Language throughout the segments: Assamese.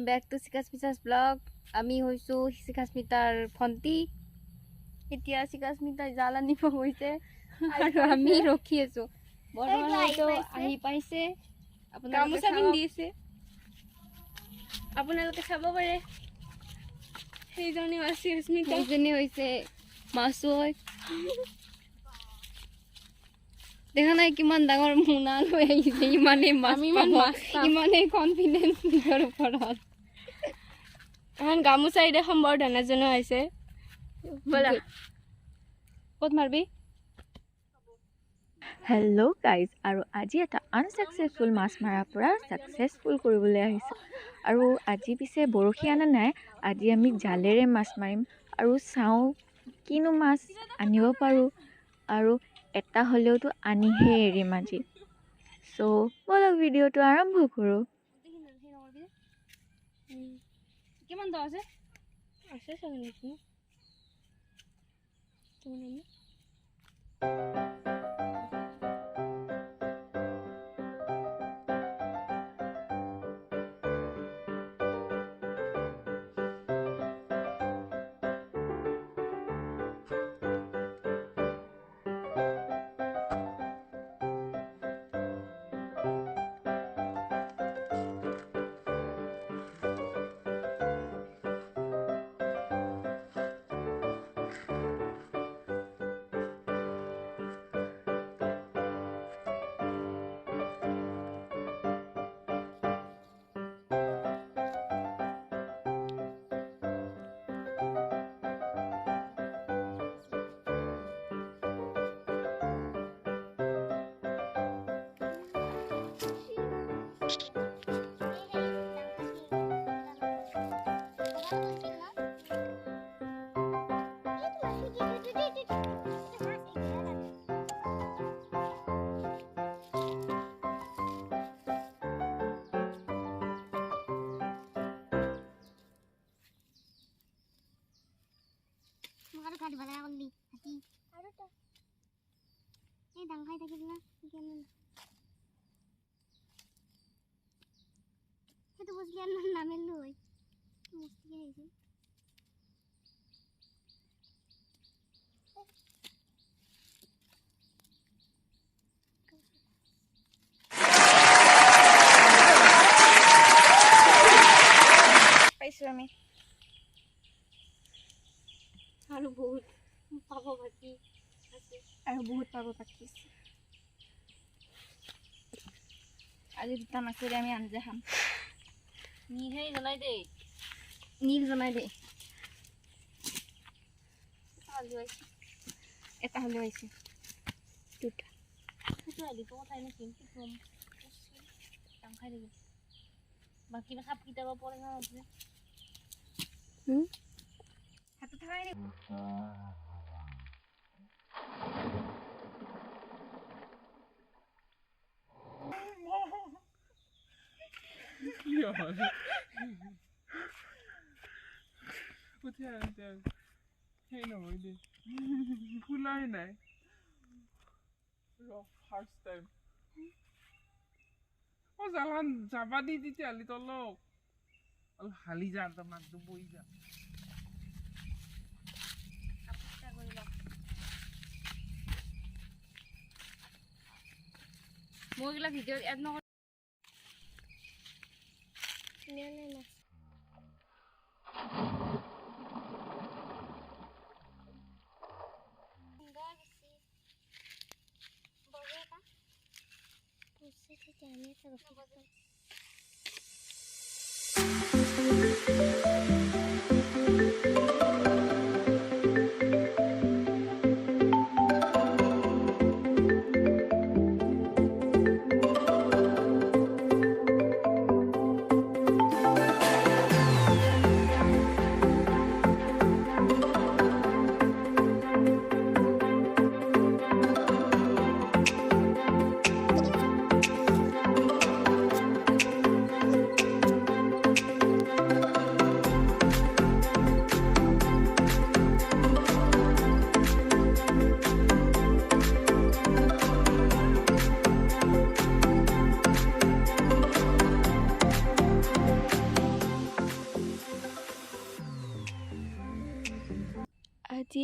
Welcome back to Sikhasmita's vlog. আমি হইছো Sikhasmitar ফন্টি এতিয়া Sikhasmita জালা নিব হইছে আৰু আমি ৰখি আছো বৰ্তমান হয়তো আহি পাইছে আপোনালোকে চাব দিছে আপোনালোকে চাব পাৰে সেইজনী আছে Sikhasmita সেইজনী হৈছে মাছুই দেখা নাই কিমান ডাঙৰ মুনা লৈ আহিছে ইমানে মাছ ইমানে কনফিডেন্স নিজৰ ওপৰত এখন গামুচাই দেখম বৰ ধনাজনো আছে বলা কত মাৰবি হেল্ল' গাইজ আৰু আজি এটা আনসাকসেসফুল মাছ মাৰাৰ পৰা সাকসেসফুল কৰিবলৈ আহিছোঁ আৰু আজি পিছে বৰশী আনা নাই আজি আমি জালেৰে মাছ মাৰিম আৰু চাওঁ কিনো মাছ আনিব পাৰোঁ আৰু এটা হ'লেওতো আনিহে এৰিম আজি চ' বলক ভিডিঅ'টো আৰম্ভ কৰোঁ কিমান দ আছে আছে চাগে নেকি তুমি Makaro gadi bala kolli hati aru to ei dangai thakil na kemen hetu bosli an namel loi musti heise পাইছো আমি আৰু বহুত পাব বাকি আছে আৰু বহুত পাব বাকি আছে আজি দুটা মাছেৰে আমি আঞ্জা খাম নীল জনাই দে নীল জনাই দে এটা হ'লেও আহিছে দুটা সেইটো আলি তো কথাই নেকি কি কম কাম খাই দেই বাকি না খাপ কিতাব পড়ে না আছে হাতে থাকাই নে কোথায় আনতে সেই নহয় দে ফুলাই নাই ফার্স্ট টাইম ও জালান যাবা দি দিতে আলি তলক অল হালি যা তো মাক বই যা মোগলা ভিডিও এড ন নে নে না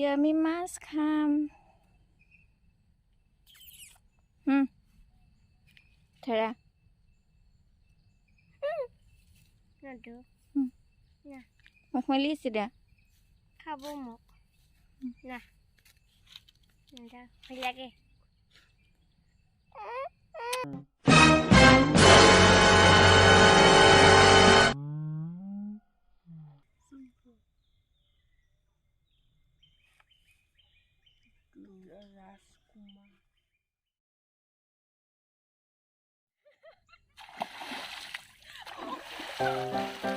আমি মাছ খাম ধৰা মুখমেলি চিধা খাব মোক না লাগে Raskumar.